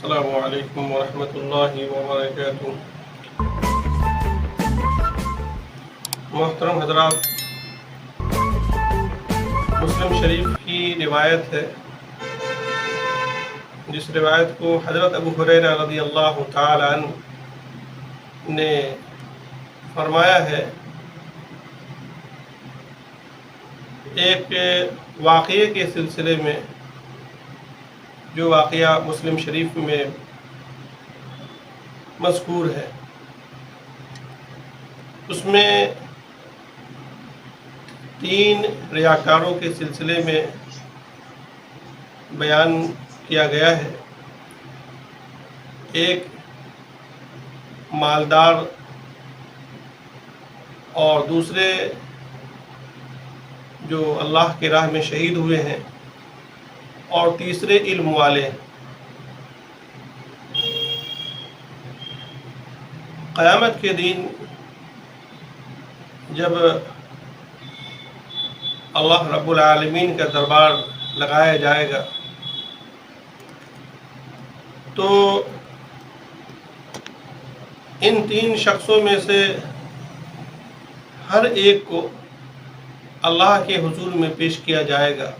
السلام علیکم ورحمۃ اللہ وبرکاتہ۔ محترم حضرات، مسلم شریف کی روایت ہے، جس روایت کو حضرت ابو ہریرہ رضی اللہ تعالی عنہ نے فرمایا ہے۔ ایک واقعے کے سلسلے میں، جو واقعہ مسلم شریف میں مذکور ہے، اس میں 3 ریاکاروں کے سلسلے میں بیان کیا گیا ہے۔ ایک مالدار اور دوسرے جو اللہ کی راہ میں شہید ہوئے ہیں، اور تیسرے علم والے۔ قیامت کے دن جب اللہ رب العالمین کا دربار لگایا جائے گا، تو ان 3 شخصوں میں سے ہر ایک کو اللہ کے حضور میں پیش کیا جائے گا۔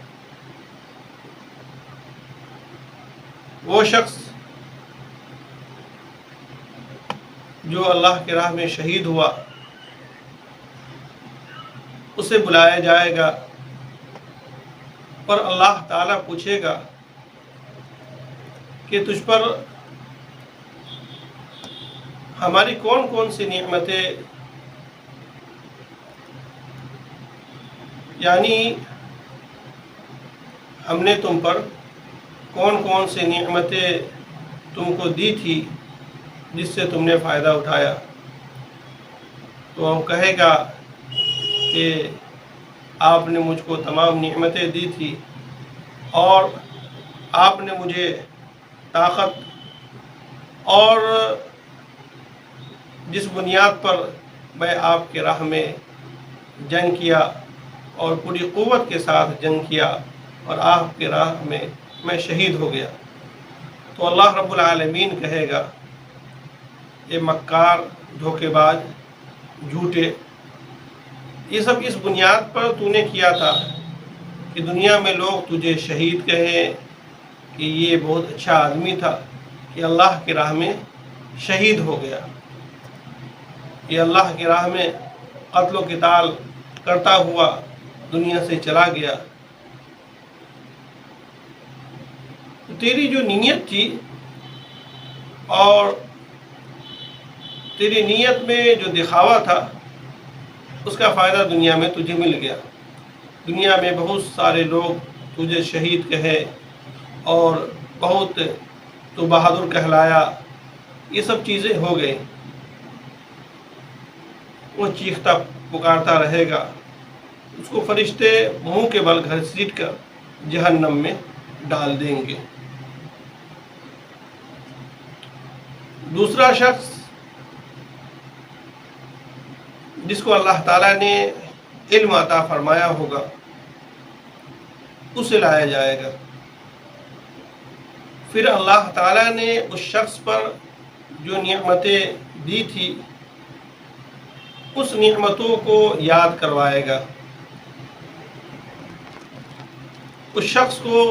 وہ شخص جو اللہ کی راہ میں شہید ہوا، اسے بلایا جائے گا، اور اللہ تعالیٰ پوچھے گا کہ تجھ پر ہماری کون کون سی نعمتیں، یعنی ہم نے تم پر کون کون سی نعمتیں تم کو دی تھی جس سے تم نے فائدہ اٹھایا۔ تو وہ کہے گا کہ آپ نے مجھ کو تمام نعمتیں دی تھی، اور آپ نے مجھے طاقت اور جس بنیاد پر میں آپ کے راہ میں جنگ کیا اور پوری قوت کے ساتھ جنگ کیا اور آپ کے راہ میں میں شہید ہو گیا، تو اللہ رب العالمین کہے گا، یہ مکار، دھوکے باز، جھوٹے، یہ سب اس بنیاد پر تو نے کیا تھا کہ دنیا میں لوگ تجھے شہید کہیں کہ یہ بہت اچھا آدمی تھا کہ اللہ کی راہ میں شہید ہو گیا، یہ اللہ کی راہ میں قتل و قتال کرتا ہوا دنیا سے چلا گیا۔ تو تیری جو نیت تھی، اور تیری نیت میں جو دکھاوا تھا، اس کا فائدہ دنیا میں تجھے مل گیا۔ دنیا میں بہت سارے لوگ تجھے شہید کہے اور بہت تو بہادر کہلایا، یہ سب چیزیں ہو گئی۔ وہ چیختا پکارتا رہے گا، اس کو فرشتے منہ کے بل گھسیٹ کر جہنم میں ڈال دیں گے۔ دوسرا شخص جس کو اللہ تعالیٰ نے علم عطا فرمایا ہوگا، اسے لایا جائے گا۔ پھر اللہ تعالیٰ نے اس شخص پر جو نعمتیں دی تھی، اس نعمتوں کو یاد کروائے گا۔ اس شخص کو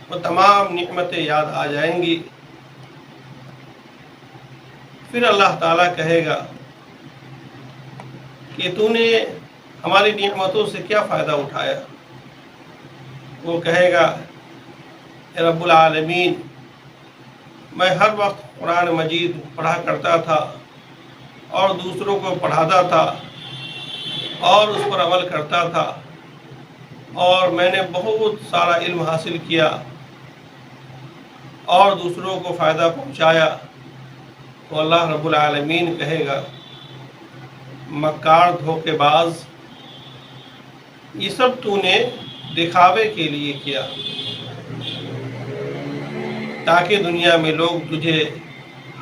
وہ تمام نعمتیں یاد آ جائیں گی۔ پھر اللہ تعالیٰ کہے گا کہ تو نے ہماری نعمتوں سے کیا فائدہ اٹھایا؟ وہ کہے گا، اے رب العالمین، میں ہر وقت قرآن مجید پڑھا کرتا تھا اور دوسروں کو پڑھاتا تھا اور اس پر عمل کرتا تھا، اور میں نے بہت سارا علم حاصل کیا اور دوسروں کو فائدہ پہنچایا۔ تو اللہ رب العالمین کہے گا، مکار، دھوکے باز، یہ سب تو نے دکھاوے کے لیے کیا تاکہ دنیا میں لوگ تجھے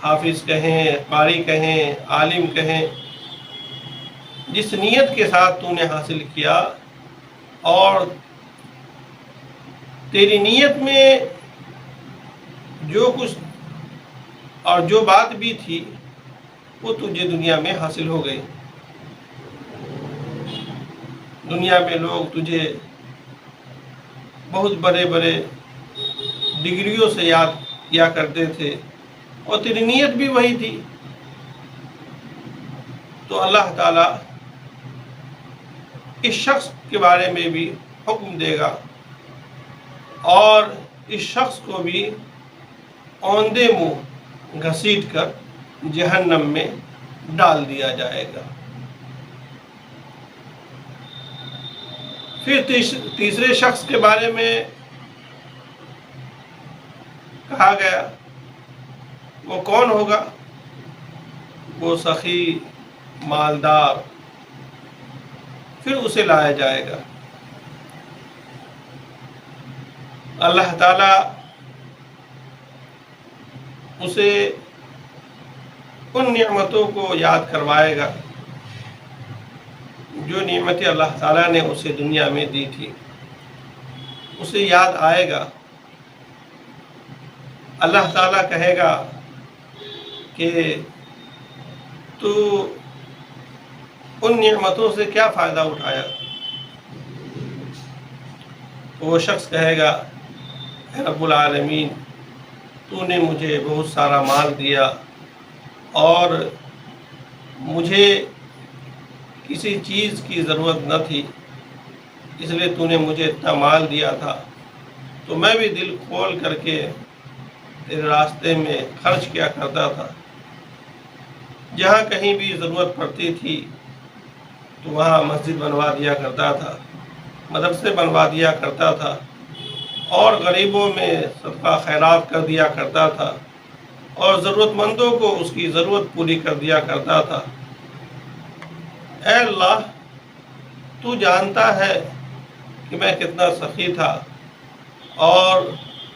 حافظ کہیں، قاری کہیں، عالم کہیں۔ جس نیت کے ساتھ تو نے حاصل کیا، اور تیری نیت میں جو کچھ اور جو بات بھی تھی وہ تجھے دنیا میں حاصل ہو گئی. دنیا میں لوگ تجھے بہت بڑے بڑے ڈگریوں سے یاد کیا کرتے تھے اور تیری نیت بھی وہی تھی. تو اللہ تعالیٰ اس شخص کے بارے میں بھی حکم دے گا اور اس شخص کو بھی اوندے منہ گھسیٹ کر جہنم میں ڈال دیا جائے گا. پھر تیسرے شخص کے بارے میں کہا گیا وہ کون ہوگا؟ وہ سخی مالدار. پھر اسے لایا جائے گا. اللہ تعالیٰ اسے ان نعمتوں کو یاد کروائے گا جو نعمتیں اللہ تعالیٰ نے اسے دنیا میں دی تھی. اسے یاد آئے گا. اللہ تعالیٰ کہے گا کہ تو ان نعمتوں سے کیا فائدہ اٹھایا؟ وہ شخص کہے گا اے رب العالمین، تو نے مجھے بہت سارا مال دیا اور مجھے کسی چیز کی ضرورت نہ تھی، اس لیے تو نے مجھے اتنا مال دیا تھا تو میں بھی دل کھول کر کے تیرے راستے میں خرچ کیا کرتا تھا. جہاں کہیں بھی ضرورت پڑتی تھی تو وہاں مسجد بنوا دیا کرتا تھا، مدرسے بنوا دیا کرتا تھا اور غریبوں میں صدقہ خیرات کر دیا کرتا تھا اور ضرورت مندوں کو اس کی ضرورت پوری کر دیا کرتا تھا. اے اللہ، تو جانتا ہے کہ میں کتنا سخی تھا اور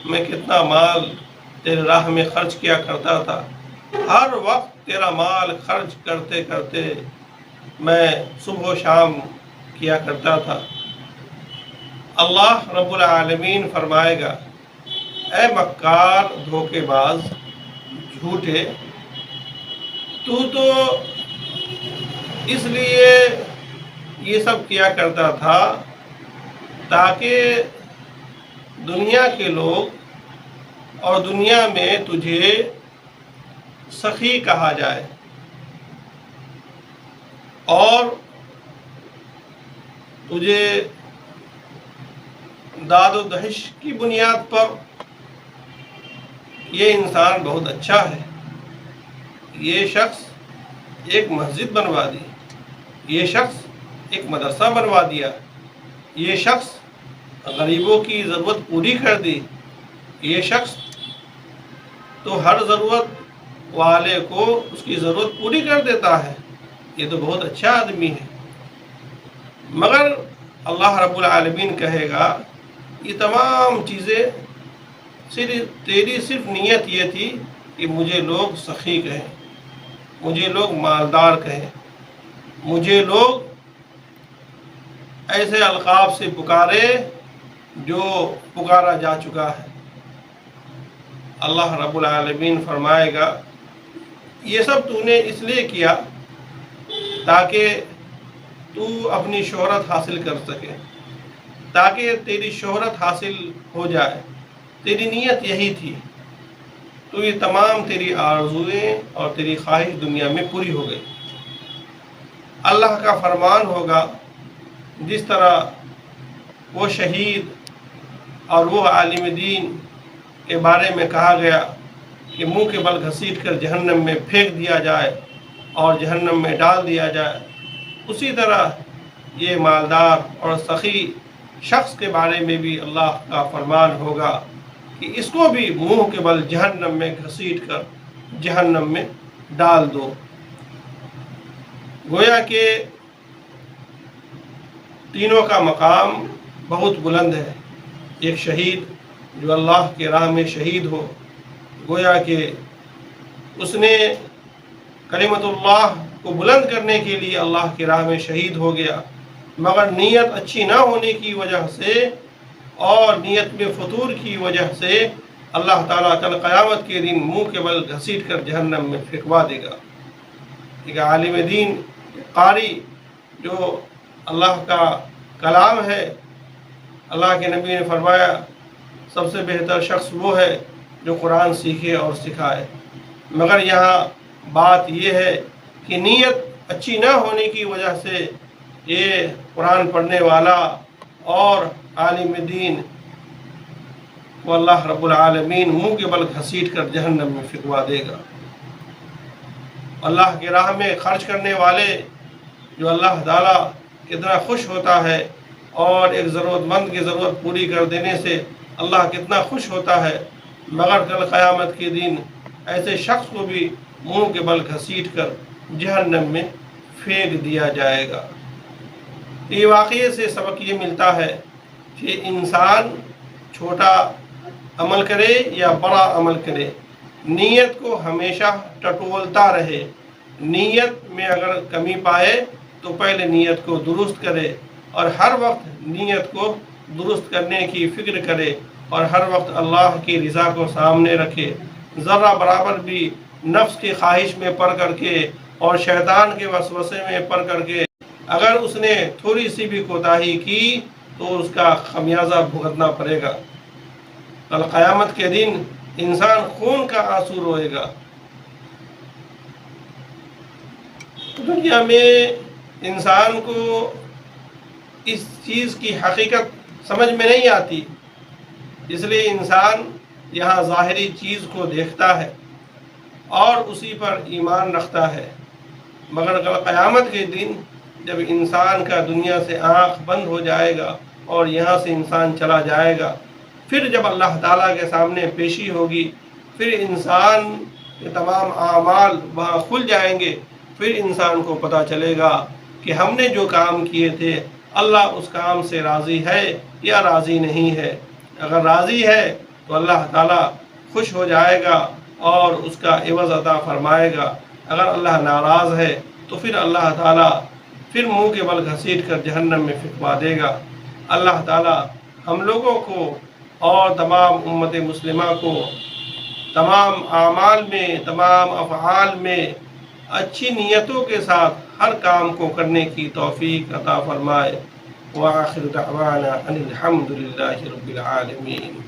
میں کتنا مال تیرے راہ میں خرچ کیا کرتا تھا. ہر وقت تیرا مال خرچ کرتے کرتے میں صبح و شام کیا کرتا تھا. اللہ رب العالمین فرمائے گا اے مکار، دھوکے باز، جھوٹے، تو اس لیے یہ سب کیا کرتا تھا تاکہ دنیا کے لوگ اور دنیا میں تجھے سخی کہا جائے اور تجھے داد و دہش کی بنیاد پر یہ انسان بہت اچھا ہے، یہ شخص ایک مسجد بنوا دی، یہ شخص ایک مدرسہ بنوا دیا، یہ شخص غریبوں کی ضرورت پوری کر دی، یہ شخص تو ہر ضرورت والے کو اس کی ضرورت پوری کر دیتا ہے، یہ تو بہت اچھا آدمی ہے. مگر اللہ رب العالمین کہے گا یہ تمام چیزیں تیری صرف نیت یہ تھی کہ مجھے لوگ سخی کہیں، مجھے لوگ مالدار کہیں، مجھے لوگ ایسے القاب سے پکارے جو پکارا جا چکا ہے. اللہ رب العالمین فرمائے گا یہ سب تو نے اس لیے کیا تاکہ تو اپنی شہرت حاصل کر سکے، تاکہ تیری شہرت حاصل ہو جائے. تیری نیت یہی تھی. تو یہ تمام تیری آرزویں اور تیری خواہش دنیا میں پوری ہو گئی. اللہ کا فرمان ہوگا جس طرح وہ شہید اور وہ عالم دین کے بارے میں کہا گیا کہ منہ کے بل گھسیٹ کر جہنم میں پھینک دیا جائے اور جہنم میں ڈال دیا جائے، اسی طرح یہ مالدار اور سخی شخص کے بارے میں بھی اللہ کا فرمان ہوگا کہ اس کو بھی منہ کے بل جہنم میں گھسیٹ کر جہنم میں ڈال دو. گویا کہ تینوں کا مقام بہت بلند ہے. ایک شہید جو اللہ کے راہ میں شہید ہو، گویا کہ اس نے کلمت اللہ کو بلند کرنے کے لیے اللہ کی راہ میں شہید ہو گیا، مگر نیت اچھی نہ ہونے کی وجہ سے اور نیت میں فطور کی وجہ سے اللہ تعالیٰ کل قیامت کے دن منہ کے بل گھسیٹ کر جہنم میں پھینکوا دے گا۔ ایک عالم دین قاری جو اللہ کا کلام ہے، اللہ کے نبی نے فرمایا سب سے بہتر شخص وہ ہے جو قرآن سیکھے اور سکھائے، مگر یہاں بات یہ ہے کہ نیت اچھی نہ ہونے کی وجہ سے یہ قرآن پڑھنے والا اور عالم دین کو اللہ رب العالمین منہ کے بل گھسیٹ کر جہنم میں پھینکوا دے گا۔ اللہ کی راہ میں خرچ کرنے والے جو اللہ تعالیٰ کتنا خوش ہوتا ہے، اور ایک ضرورت مند کی ضرورت پوری کر دینے سے اللہ کتنا خوش ہوتا ہے، مگر کل قیامت کے دن ایسے شخص کو بھی منہ کے بل گھسیٹ کر جہنم میں پھینک دیا جائے گا۔ یہ واقعے سے سبق یہ ملتا ہے کہ انسان چھوٹا عمل کرے یا بڑا عمل کرے، نیت کو ہمیشہ ٹٹولتا رہے۔ نیت میں اگر کمی پائے تو پہلے نیت کو درست کرے، اور ہر وقت نیت کو درست کرنے کی فکر کرے، اور ہر وقت اللہ کی رضا کو سامنے رکھے۔ ذرہ برابر بھی نفس کی خواہش میں پڑ کر کے اور شیطان کے وسوسے میں پڑ کر کے اگر اس نے تھوڑی سی بھی کوتاہی کی تو اس کا خمیازہ بھگتنا پڑے گا۔ کل قیامت کے دن انسان خون کا آنسو روئے گا۔ دنیا میں انسان کو اس چیز کی حقیقت سمجھ میں نہیں آتی، اس لیے انسان یہاں ظاہری چیز کو دیکھتا ہے اور اسی پر ایمان رکھتا ہے، مگر کل قیامت کے دن جب انسان کا دنیا سے آنکھ بند ہو جائے گا اور یہاں سے انسان چلا جائے گا، پھر جب اللہ تعالیٰ کے سامنے پیشی ہوگی، پھر انسان کے تمام اعمال وہاں کھل جائیں گے، پھر انسان کو پتہ چلے گا کہ ہم نے جو کام کیے تھے اللہ اس کام سے راضی ہے یا راضی نہیں ہے۔ اگر راضی ہے تو اللہ تعالیٰ خوش ہو جائے گا اور اس کا عوض عطا فرمائے گا، اگر اللہ ناراض ہے تو پھر اللہ تعالیٰ پھر منہ کے بل گھسیٹ کر جہنم میں پھینکوا دے گا۔ اللہ تعالیٰ ہم لوگوں کو اور تمام امت مسلمہ کو تمام اعمال میں، تمام افعال میں اچھی نیتوں کے ساتھ ہر کام کو کرنے کی توفیق عطا فرمائے۔ وآخر دعوانا ان الحمد للہ رب العالمین۔